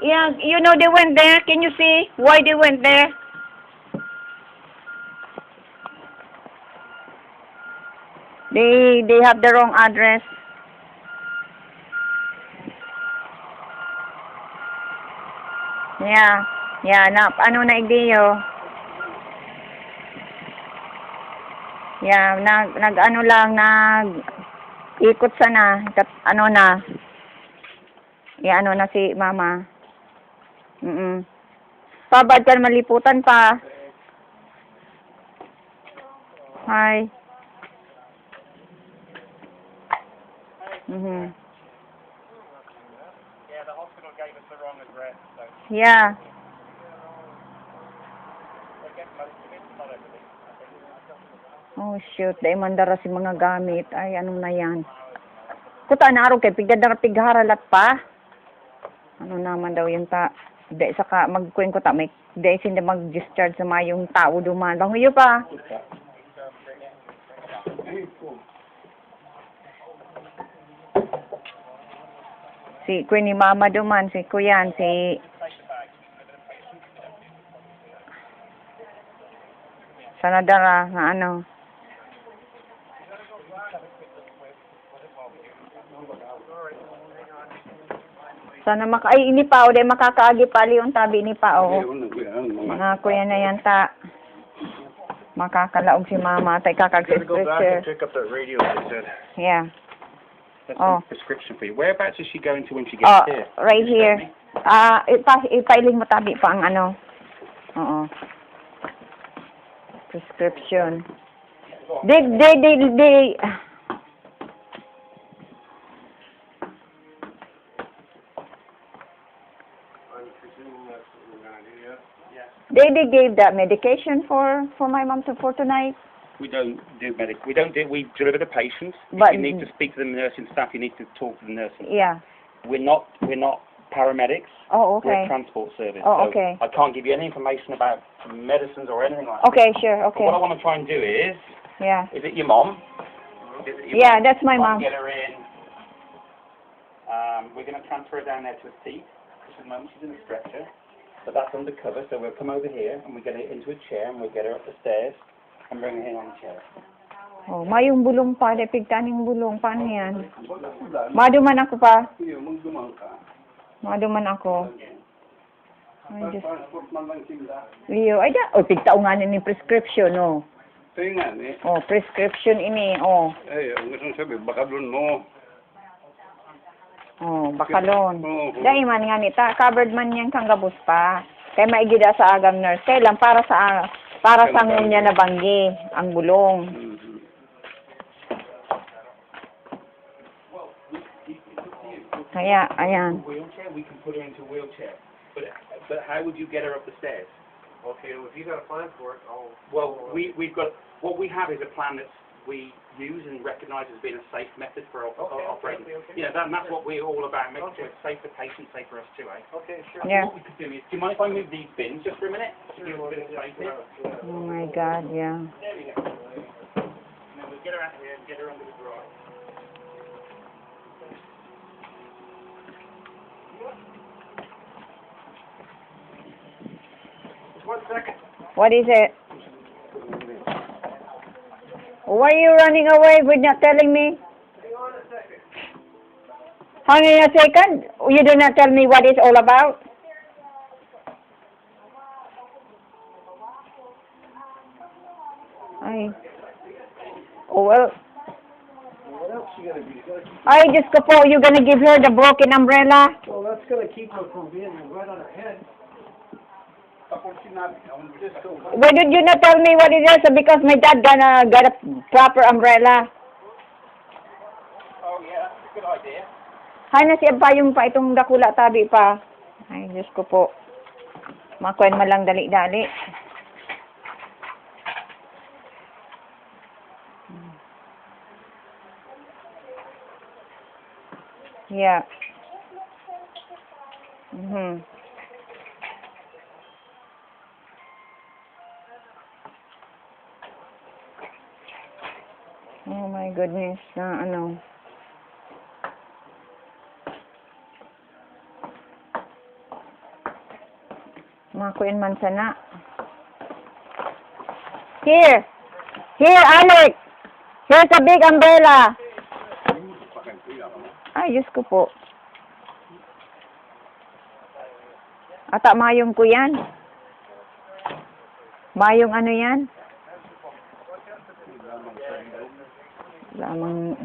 Yeah, you know they went there. Can you see why they went there? They have the wrong address. Yeah. Yeah, ano na igdiyo. Yeah, ano lang ikot sana, ano na. Yeah, ano na si mama. Pabad ka maliputan pa. Hi. Yeah, the hospital gave us the wrong address, so Yeah. they get most of it, not everything. Oh, shoot. Dahil mandara si mga gamit. Ay, ano na yan. Kuta na araw kay pigdadara pigharalat pa. Ano naman daw yung dahil saka magkuhin ko may dahil sila mag-discharge sa mayong tao duman. Banguyo pa. Si Queen ni Mama duman, si Kuyan, si Sanadara na ano. Sana ini pa o dahil makakaagi pali yung tabi ni pa o. Mga kuya na yan makakalaog si Mama tay Prescription. Pick up that radio they said. Yeah. That's a prescription for you. Whereabouts is she going to when she gets here? Right here. Ipailing mo tabi pa ang ano. Oo. Prescription. They gave that medication for my mom for tonight. We don't do we deliver the patients. But you need to speak to the nursing staff, you need to talk to the nursing. Yeah. We're not paramedics. Oh, okay. We're a transport service. Oh, so okay. I can't give you any information about medicines or anything like that. Okay, sure, okay. But what I want to try and do is it your mom? Yeah, that's my mom. Get her in. We're going to transfer her down there to a seat. At the moment she's in a stretcher. But that's undercover, so we'll come over here and we'll get her into a chair and we'll get her up the stairs and bring her in on the chair. Oh, mayong bulong pa, depigtan yung bulong. Paano yan? Maduman ako pa. Maduman ako. Ay, Diyos. Iyo, ay da. Oh, pigtao nga ni prescription, oh. Oh, prescription ini, oh. Ay, ang gusto sabi, bakalon mo. Oh, bakalon. Dahil man nga nita, covered man yan kang gabos pa. Kaya maigida sa agam nurse. Kaya lang para sa niya na banggi ang bulong. Kaya, ayan. Wheelchair, we can put her into a wheelchair. But how would you get her up the stairs? Okay, well, if you got a plan for it, what we have is a plan that we use and recognise as being a safe method for operating. Okay. Yeah, that's what we're all about, making sure it's safe for patients, safe for us too, eh? Okay, sure. Yeah. What we could do is, do you mind if I move these bins just for a minute? To give us a bit of space here. Oh my God, yeah. There we go. And then we'll get her out here and get her under the garage. Just 1 second. What is it? Why are you running away with not telling me? Hang on a second. Hang on a second. You do not tell me what it's all about. Ay. Oh, well. What else you gonna do? You gotta keep, Ay, Diyos ko po, you gonna give her the broken umbrella? well, that's gonna keep her from being right on her head. Why did you not tell me what it is? Because my dad got a proper umbrella. Oh yeah, that's a good idea. Hay na siya pa yung pa itong dakula tabi pa. Ay, Diyos ko po. Makuha mo lang dali-dali. Yeah. Oh my goodness, na ano. Makuin man sana. Here! Here, Alex! Here's a big umbrella. Ay, Diyos ko po. Ata mayong ko yan. Mayong ano yan? Lamang...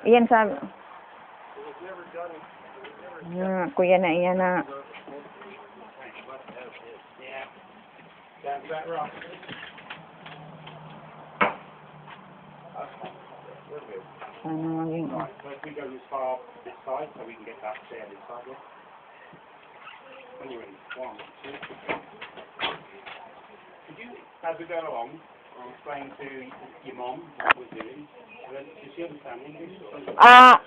Iyan sa... kuya na iyan na. Sounds about right. Ano maging... Right, first we go as far this side so we can get that stair this side. Look. When you're in, 1, 2. Could you, as we go along, explain to your mom what we're doing? Does she understand English?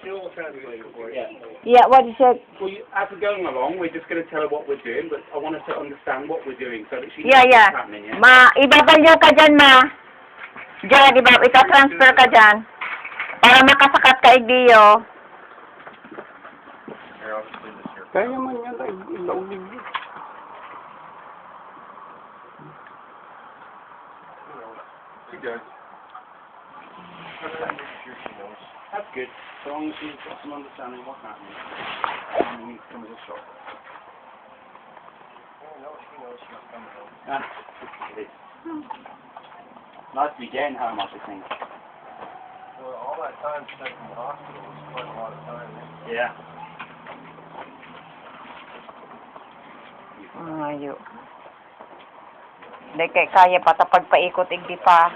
She'll translate it for you. Yeah, what is it? Well, as we're going along, we're just going to tell her what we're doing, but I want her to understand what we're doing so that she knows Yeah. what's happening, yeah? Ma, ibabalyo ka dyan, ma. Diyan, di ba? Ika-transfer ka dyan. Para makasakat ka, Igdiyo. Kaya man yan, ay, ilawlig yun. She does. That's good. So long as she's got some understanding of what's happening. And we need to come as a shock. Ah, it is. Nice to be getting home, I should think. Well, all that time spent in the hospital was quite a lot of time. Yeah. Ayo. Hindi kay kaya pa tapag paikot, Igdi pa.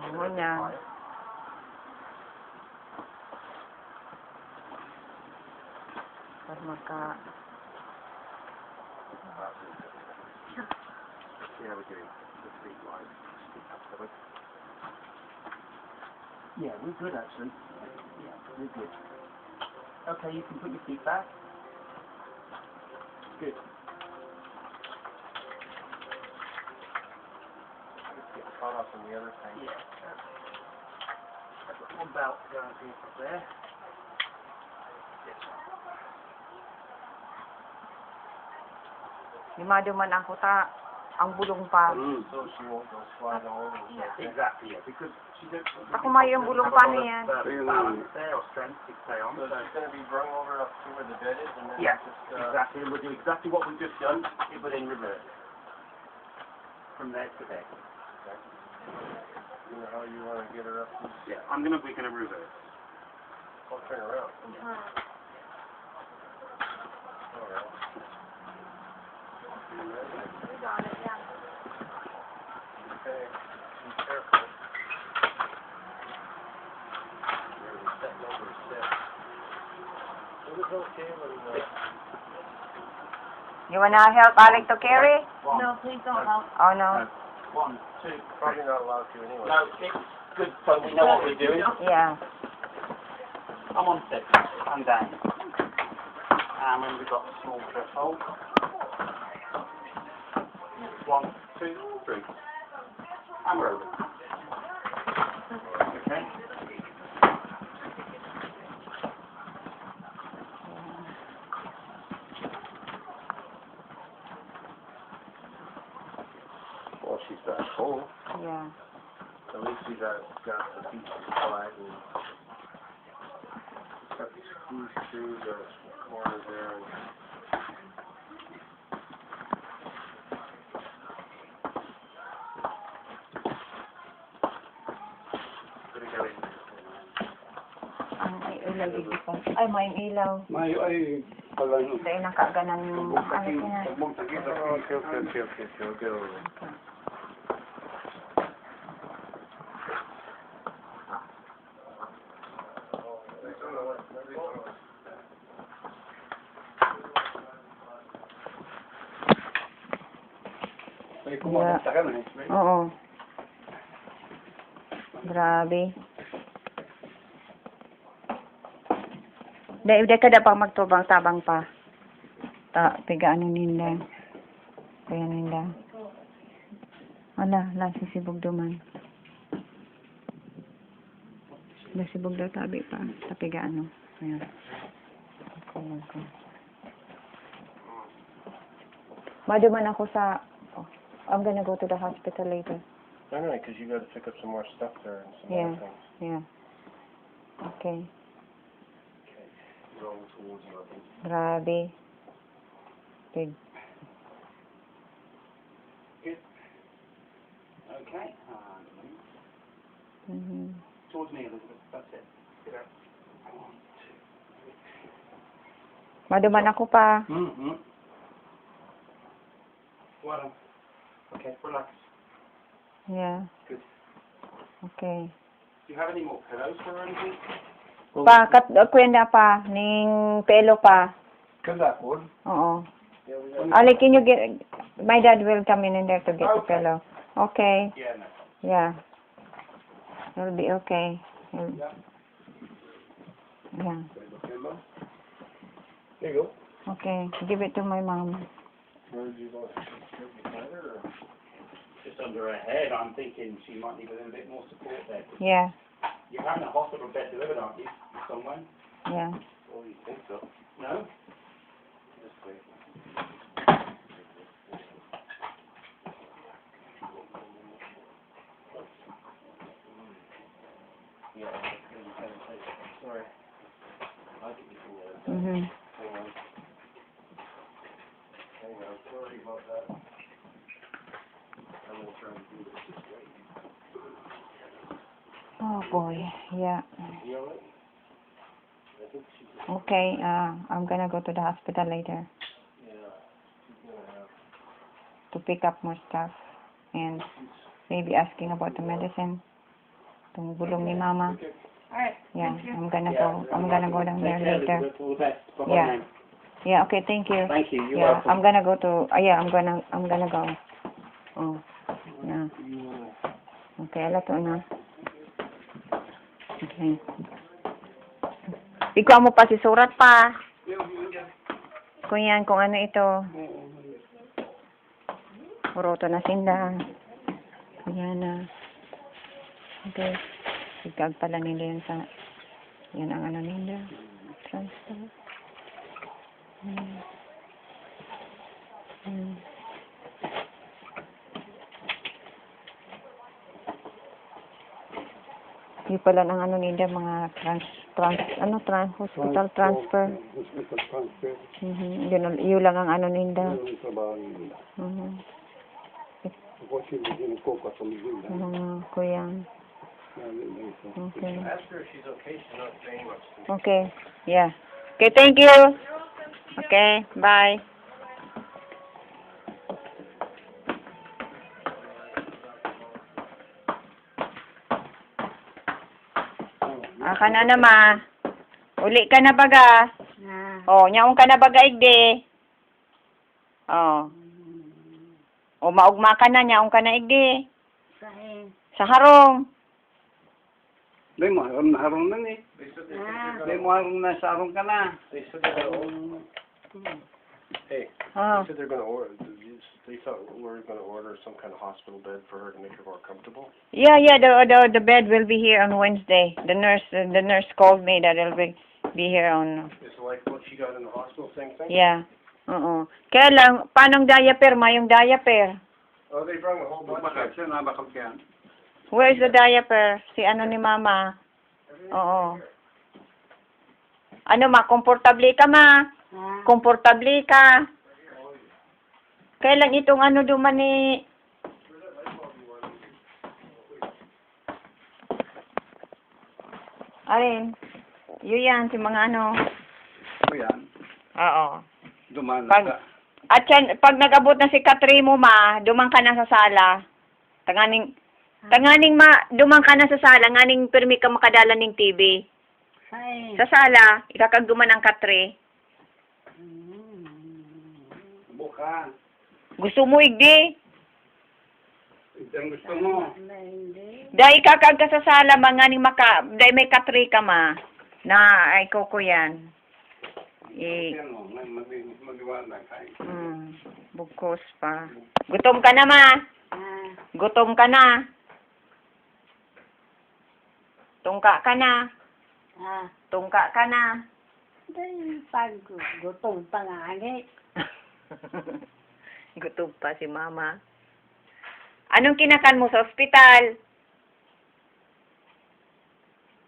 Ano niya? Para maka... Yeah, we're good actually. Yeah, we're good. Okay, you can put your feet back. Good. Get caught up in the other thing. Yeah. I've got one belt going up there. Limado man ang kuta, ang bulong pa. So she won't go sliding all over the Yeah, place. exactly. Yeah, because she doesn't. Ako mayo yung bulong pa niyan. Balance there or strength to stay on. So she's going to be brung over up to where the bed is, and then Yeah, just exactly. And we'll do exactly what we've just done, but in reverse. From there to there. you know how you want to get her up. And Yeah, we're gonna reverse. I'll turn around. All right. Okay, be careful. You're setting over a step. It was okay when You wanna help Alex to carry? One, Please don't help. Oh no. 1, 2, probably not allowed to anyway. No, it's good so we know what we're doing. Yeah. I'm on 6. I'm down. And then we've got a small threshold. 1, 2, 3. And we're over. Okay. Well, she's that cold. Yeah. At least she's got the feet flat and got these screws through the corners there. And gonna go in. Ang ilaw, Igdi pa. Ay, may ilaw. May, ay, pala yun. Dahil nakaganan yung ano niya. Okay, I'll get over it. May kumabasta ka na eh. Oo. Grabe. Dahil kada pang magtubang-tabang pa. Tiga ano nila. Kaya nila. Ala, lasisibog duman. Nasibog daw tabi pa. Tapi gaano. Ayan. Ako. Maduman ako sa... Oh, I'm gonna go to the hospital later. I know, because you got to pick up some more stuff there and some Yeah. other things. Yeah. Okay. Okay. Roll towards nothing. Grabe. Big. Okay. Mhm. Towards me, Elizabeth. That's it. Maduman ako pa. Mm-hmm. Well, okay, relax. Yeah. Good. Okay. Do you have any more pillows for her or anything? Pa, kwenda pa. Ning pelo pa. Cause that would. Oo. Yeah, we got Ali, can you get... My dad will come in there to get the Okay. pillow. Okay. Yeah, no. Yeah. It'll be okay. Yeah. Yeah. There you go. Okay. Give it to my mom. Where did you go? Or? Just under her head, I'm thinking she might need a little bit more support there. Yeah. You're having a hospital bed delivered, aren't you? Somewhere? Yeah. Oh, you think so? No? Just wait. Yeah, sorry. I'll get you some other stuff. Mhm. Hang on. Hang on, sorry about that. I'm gonna try and do this this way. Oh boy. Yeah. You alright? I think she's, Okay. I'm gonna go to the hospital later yeah, she's gonna have, to pick up more stuff and maybe asking about the medicine. Itong bulong ni Mama. Yeah. I'm gonna go. I'm gonna go down there Take care, later. Elizabeth. All the best. Bye-bye Yeah. now. Yeah. Okay. Thank you. Thank you. You're Yeah. welcome. I'm gonna go to. Yeah. I'm gonna go. Oh. Yeah. Okay. Alato na. Okay. Ikaw mo pa si surat pa. Kung yan, kung ano ito. Puroto na sinda. Yan na. Okay. Sigag pala nila yun sa... Yan ang ano nila. Transfer. Yung pala ng ano nila, mga hospital transfer. Hospital transfer. Yun lang ang ano nila. Yun ang trabaho nila. Ako sila ginagkukatulog nila. Mga kuyang. Lalo na ito. Okay. ask her if she's okay, she's not saying much to me. Okay. Yeah. Okay, thank you. Okay, bye. Aka na nama. Uli ka na baga. Oh, nyaong ka na baga igdi. Oh. O maugma ka na, nyaong ka na igdi. Sa harong. Dahil mo, harong na ni. They said they think Dahil mo, harong na, sa harong ka na. they said they're gonna hey, Ah. they said they're gonna order. They thought we were gonna order some kind of hospital bed for her to make her more comfortable. Yeah, the bed will be here on Wednesday. The nurse called me that it'll be here on. It's like what she got in the hospital, same thing. Yeah. Oo. Kaya lang, paano diaper? Mayong diaper. Oh, they brought a whole bunch. Bakit siya, nabakap yan. Where's the diaper? Si ano ni Mama? Oo. Ano ma, komportable ka ma? Komportable ka? Kailan itong ano duman ni... Alin? Yun yan, si mga ano. O yan, Oo. dumaan Pag, sa... at yan, pag nag-abot na si Katri mo ma, dumang ka na sa sala. Tanganing dumang ka na sa sala, nganing permi ka makadala ning TV. Sa sala, ikakagduman ang Katri. Buka. Gusto mo igdi? Ito ang gusto mo. Dahil kakag ka sa sala, manganing dahil may Katri ka ma. Na, ay koko yan. Yan o, mag-iwala ka. Bukos pa. Gutom ka na ma. Gutom ka na. Tungka ka na. Ah, Tungka ka na. dahil pag gutom pa nga ni. Gutom pa si mama. Anong kinakan mo sa ospital?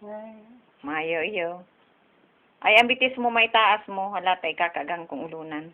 Ay, Mayo iyo. Ay, ang bitis mo may taas mo. Halatay kakagang kong ulunan.